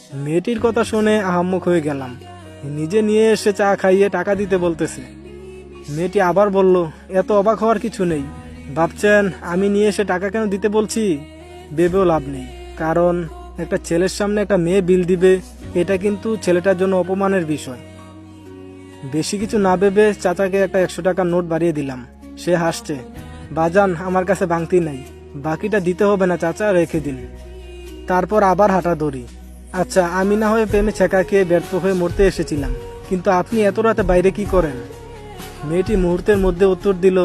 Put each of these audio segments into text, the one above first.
মেয়েটির কথা শুনে আহাম্মক হয়ে গেলাম। নিজে নিয়ে এসে চা খাইয়ে টাকা দিতে বলতেছে। মেয়েটি আবার বলল, এত অবাক হওয়ার কিছু নেই। ভাবছেন আমি নিয়ে এসে টাকা কেন দিতে বলছি? ভেবেও লাভ নেই, কারণ একটা ছেলের সামনে একটা মেয়ে বিল দিবে, এটা কিন্তু ছেলেটার জন্য অপমানের বিষয়। বেশি কিছু না ভেবে চাচাকে একটা 100 টাকার নোট বাড়িয়ে দিলাম। সে হাসছে। বাজান, আমার কাছে ভাঙতি নাই, বাকিটা দিতে হবে না চাচা, রেখে দিন। তারপর আবার হাঁটা ধরি। আচ্ছা, আমি না হয়ে প্রেমে ছেঁকা খেয়ে ব্যর্থ হয়ে মরতে এসেছিলাম, কিন্তু আপনি এত রাতে বাইরে কি করেন? মেয়েটি মুহূর্তের মধ্যে উত্তর দিল,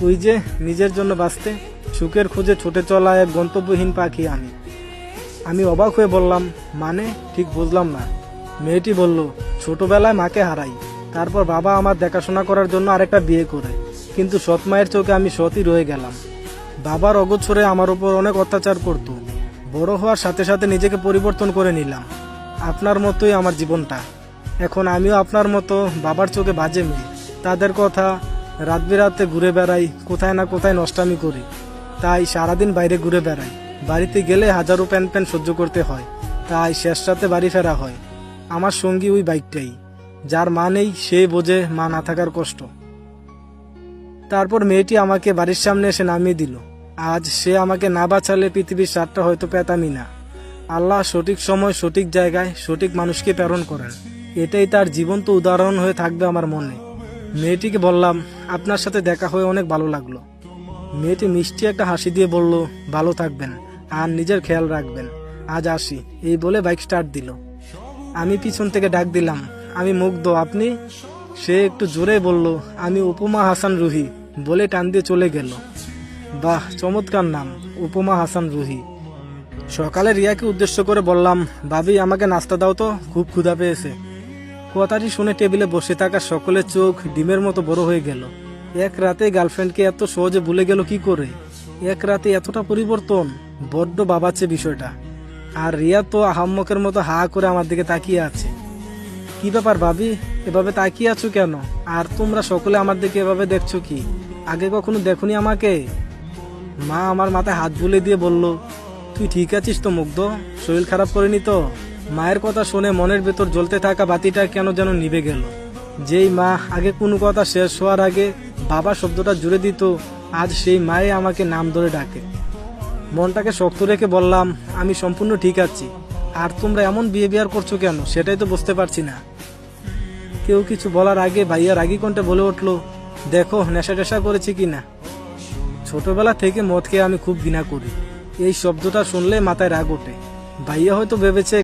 ওই যে নিজের জন্য বাঁচতে সুখের খোঁজে ছুটে চলা এক গন্তব্যহীন পাখি আমি। আমি অবাক হয়ে বললাম, মানে ঠিক বুঝলাম না। মেয়েটি বলল, ছোটবেলায় মাকে হারাই, তারপর বাবা আমার দেখাশোনা করার জন্য আরেকটা বিয়ে করে, কিন্তু সৎ মায়ের চোখে আমি সৎই রয়ে গেলাম। বাবার অগোচরে আমার উপর অনেক অত্যাচার করত। বড় হওয়ার সাথে সাথে নিজেকে পরিবর্তন করে নিলাম। আপনার মতোই আমার জীবনটা। এখন আমিও আপনার মতো বাবার চোখে বাজে মেয়ে। তাদের কথা, রাত বেরাতে ঘুরে বেড়াই, কোথায় না কোথায় নষ্টামি করি। তাই সারাদিন বাইরে ঘুরে বেড়াই। বাড়িতে গেলে হাজারো প্যান সহ্য করতে হয়, তাই শেষ রাতে বাড়ি ফেরা হয়। আমার সঙ্গী ওই বাইকটাই। যার মা নেই সে বোঝে মা না থাকার কষ্ট। তারপর মেয়েটি আমাকে বাড়ির সামনে এসে নামিয়ে দিল। আজ সে আমাকে না বাঁচালে পৃথিবীর স্বাদটা হয়তো পেতামই না। আল্লাহ সঠিক সময় সঠিক জায়গায় সঠিক মানুষকে প্রেরণ করেন, এটাই তার জীবন্ত উদাহরণ হয়ে থাকবে আমার মনে। মেয়েটিকে বললাম, আপনার সাথে দেখা হয়ে অনেক ভালো লাগলো। মেয়েটি মিষ্টি একটা হাসি দিয়ে বলল, ভালো থাকবেন আর নিজের খেয়াল রাখবেন, আজ আসি। এই বলে বাইক স্টার্ট দিল। আমি পিছন থেকে ডাক দিলাম, আমি মুগ্ধ, আপনি? সে একটু জোরে বলল, আমি উপমা হাসান রুহি, বলে টান দিয়ে চলে গেল। বাহ, চমৎকার নাম, উপমা হাসান রুহি। সকালে রিয়াকে উদ্দেশ্য করে বললাম, ভাবি আমাকে নাস্তা দাও তো, খুব ক্ষুধা পেয়েছে। কথাটি শুনে টেবিলে বসে থাকা সকলের চোখ ডিমের মতো বড় হয়ে গেল। এক রাতে গার্লফ্রেন্ডকে এত সহজে ভুলে গেল কি করে? এক রাতে এতটা পরিবর্তন, বড্ড বাবাচ্ছে বিষয়টা। আর রিয়া তো আহাম্মকের মতো হা করে আমার দিকে তাকিয়ে আছে। কি ব্যাপার ভাবি, এভাবে তাকিয়ে আছো কেন? আর তোমরা সকলে আমার দিকে এভাবে দেখছো কি? আগে কখনো দেখোনি আমাকে? মা আমার মাথায় হাত বুলে দিয়ে বলল, তুই ঠিক আছিস তো মুগ্ধ? শরীর খারাপ করেনি তো? মায়ের কথা শুনে মনের ভেতর জ্বলতে থাকা বাতিটা কেন যেন নিভে গেল। যেই মা আগে কোনো কথা শেষ হওয়ার আগে বাবা শব্দটা জুড়ে দিত, আজ সেই মায়ে আমাকে নাম ধরে ডাকে। মনটাকে শক্ত রেখে বললাম, আমি সম্পূর্ণ ঠিক আছি। আর তোমরা এমন বিহেভিয়ার করছো কেন সেটাই তো বুঝতে পারছি না। কেউ কিছু বলার আগে ভাইয়া রাগী কণ্ঠে বলে উঠল, দেখো নেশা টেশা করেছি কিনা। ছোটবেলা থেকে মদ খেয়ে আমি খুব ঘৃণা করি। এই শব্দটা শুনলে মাথায় রাগ ওঠে। ভাইয়া হয়তো ভেবেছে